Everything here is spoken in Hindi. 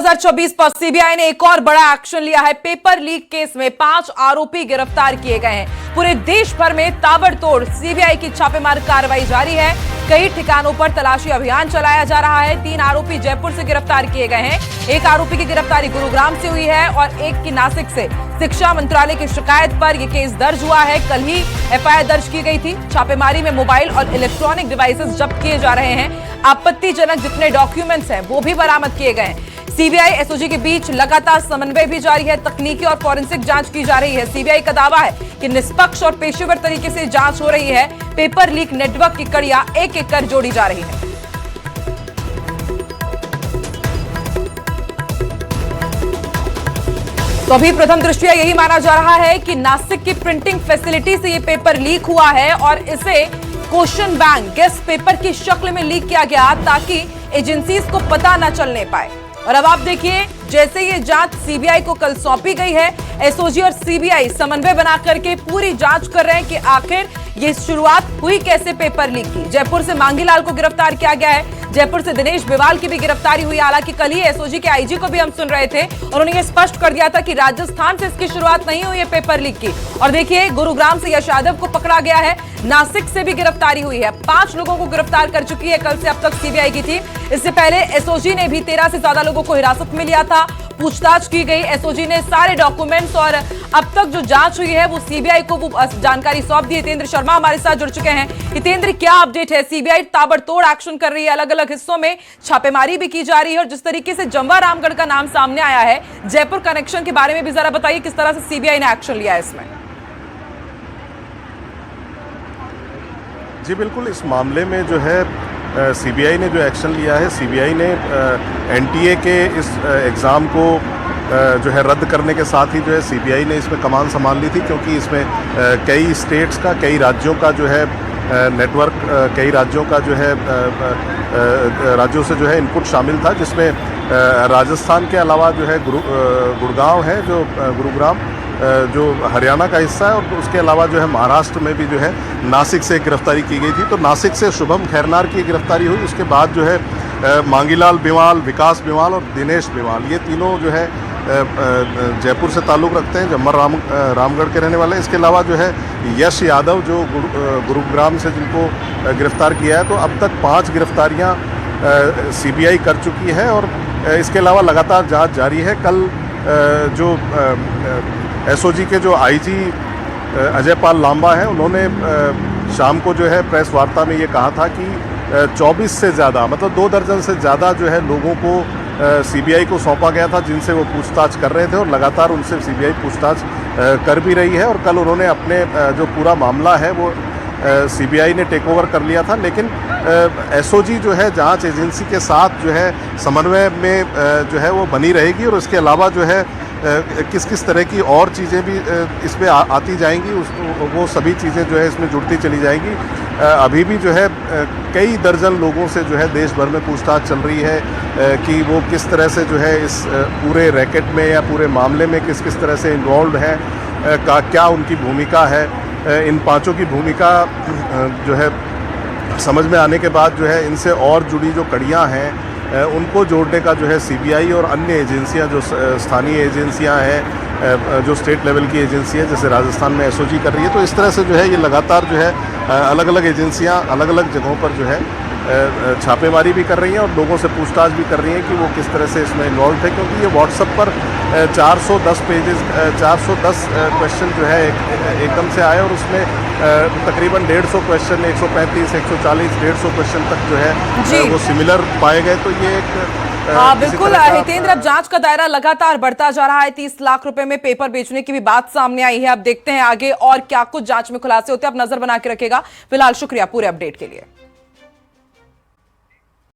2024 पर सीबीआई ने एक और बड़ा एक्शन लिया है। पेपर लीक केस में 5 आरोपी गिरफ्तार किए गए हैं। पूरे देश भर में ताबड़तोड़ सीबीआई की छापेमार कार्रवाई जारी है। कई ठिकानों पर तलाशी अभियान चलाया जा रहा है। 3 आरोपी जयपुर से गिरफ्तार किए गए हैं। एक आरोपी की गिरफ्तारी गुरुग्राम से हुई है और एक की नासिक से। शिक्षा मंत्रालय की शिकायत पर यह केस दर्ज हुआ है। कल ही एफआईआर दर्ज की गई थी। छापेमारी में मोबाइल और इलेक्ट्रॉनिक डिवाइसेस जब्त किए जा रहे हैं। आपत्तिजनक जितने डॉक्यूमेंट्स हैं वो भी बरामद किए गए हैं। सीबीआई एसओजी के बीच लगातार समन्वय भी जारी है। तकनीकी और फॉरेंसिक जांच की जा रही है। सीबीआई का दावा है कि निष्पक्ष और पेशेवर तरीके से जांच हो रही है। पेपर लीक नेटवर्क की कड़ियां एक एक कर जोड़ी जा रही है। तो अभी प्रथम दृष्टया यही माना जा रहा है कि नासिक की प्रिंटिंग फैसिलिटी से ये पेपर लीक हुआ है और इसे क्वेश्चन बैंक गेस्ट पेपर की शक्ल में लीक किया गया ताकि एजेंसीज को पता न चलने पाए। और अब आप देखिए, जैसे ये जांच सीबीआई को कल सौंपी गई है, एसओजी और सीबीआई समन्वय बना करके पूरी जांच कर रहे हैं कि आखिर ये शुरुआत हुई कैसे पेपर लीक की। जयपुर से मांगीलाल को गिरफ्तार किया गया है। जयपुर से दिनेश बिवाल की भी गिरफ्तारी हुई। हालांकि कल ही एसओजी के आईजी को भी हम सुन रहे थे और उन्होंने ये स्पष्ट कर दिया था कि राजस्थान से इसकी शुरुआत नहीं हुई है पेपर लीक की। और देखिए, गुरुग्राम से यश यादव को पकड़ा गया है। नासिक से भी गिरफ्तारी हुई है। 5 लोगों को गिरफ्तार कर चुकी है कल से अब तक सीबीआई की टीम। इससे पहले एसओजी ने भी 13 से ज्यादा लोगों को हिरासत में लिया था। पूछताछ की गई। एसओजी ने सारे डॉक्यूमेंट्स और अब तक जो जांच हुई है वो सीबीआई को वो जानकारी सौंप दी। हितेंद्र शर्मा हमारे साथ जुड़ चुके हैं। हितेंद्र, क्या अपडेट है? सीबीआई ताबड़तोड़ एक्शन कर रही है। अलग अलग हिस्सों में छापेमारी भी की जा रही है और जिस तरीके से जमवा रामगढ़ का नाम सामने आया है, जयपुर कनेक्शन के बारे में भी जरा बताइए, किस तरह से सीबीआई ने एक्शन लिया है इसमें? जी बिल्कुल, इस मामले में जो है सीबीआई ने जो एक्शन लिया है, सीबीआई ने एनटीए के इस एग्ज़ाम को जो है रद्द करने के साथ ही जो है सीबीआई ने इसमें कमान संभाल ली थी, क्योंकि इसमें कई स्टेट्स का, कई राज्यों का जो है नेटवर्क, कई राज्यों का जो है राज्यों से जो है इनपुट शामिल था, जिसमें राजस्थान के अलावा जो है गुड़गांव है, जो गुरुग्राम जो हरियाणा का हिस्सा है, और उसके अलावा जो है महाराष्ट्र में भी जो है नासिक से गिरफ्तारी की गई थी। तो नासिक से शुभम खैरनार की गिरफ्तारी हुई। उसके बाद जो है मांगीलाल बिवाल, विकास बिवाल और दिनेश बिवाल, ये तीनों जो है जयपुर से ताल्लुक़ रखते हैं, जम्मर रामगढ़ के रहने वाले हैं। इसके अलावा जो है यश यादव जो गुरुग्राम से, जिनको गिरफ्तार किया है। तो अब तक 5 गिरफ्तारियां सीबीआई कर चुकी है और इसके अलावा लगातार जांच जारी है। कल जो एसओजी के जो आईजी अजय पाल लांबा हैं, उन्होंने शाम को जो है प्रेस वार्ता में ये कहा था कि 24 से ज़्यादा, मतलब 2 दर्जन से ज़्यादा जो है लोगों को सीबीआई को सौंपा गया था, जिनसे वो पूछताछ कर रहे थे और लगातार उनसे सीबीआई पूछताछ कर भी रही है। और कल उन्होंने अपने जो पूरा मामला है वो सीबीआई ने टेक ओवर कर लिया था। लेकिन एसओजी जो है जांच एजेंसी के साथ जो है समन्वय में जो है वो बनी रहेगी और इसके अलावा जो है किस किस तरह की और चीज़ें भी इसमें आती जाएंगी, वो सभी चीज़ें जो है इसमें जुड़ती चली जाएंगी। अभी भी जो है कई दर्जन लोगों से जो है देश भर में पूछताछ चल रही है कि वो किस तरह से जो है इस पूरे रैकेट में या पूरे मामले में किस किस तरह से इन्वॉल्व हैं, क्या उनकी भूमिका है। इन 5 की भूमिका जो है समझ में आने के बाद जो है इनसे और जुड़ी जो कड़ियाँ हैं उनको जोड़ने का जो है सीबीआई और अन्य एजेंसियां, जो स्थानीय एजेंसियां हैं, जो स्टेट लेवल की एजेंसी है, जैसे राजस्थान में एसओजी कर रही है। तो इस तरह से जो है ये लगातार जो है अलग अलग एजेंसियां अलग अलग जगहों पर जो है छापेमारी भी कर रही हैं और लोगों से पूछताछ भी कर रही हैं कि वो किस तरह से इसमें इन्वॉल्व थे, क्योंकि ये व्हाट्सएप पर 410 पेजेस, 410 क्वेश्चन जो है एकदम से आए और उसमें तकरीबन 150 क्वेश्चन, 135, 140, 150 क्वेश्चन तक जो है वो सिमिलर पाए गए। तो ये एक बिल्कुल हितेंद्र, अब जांच का दायरा लगातार बढ़ता जा रहा है। 30 लाख रुपए में पेपर बेचने की भी बात सामने आई है। अब देखते हैं आगे और क्या कुछ जांच में खुलासे होते हैं। अब नजर बना के रखेगा। फिलहाल शुक्रिया पूरे अपडेट के लिए।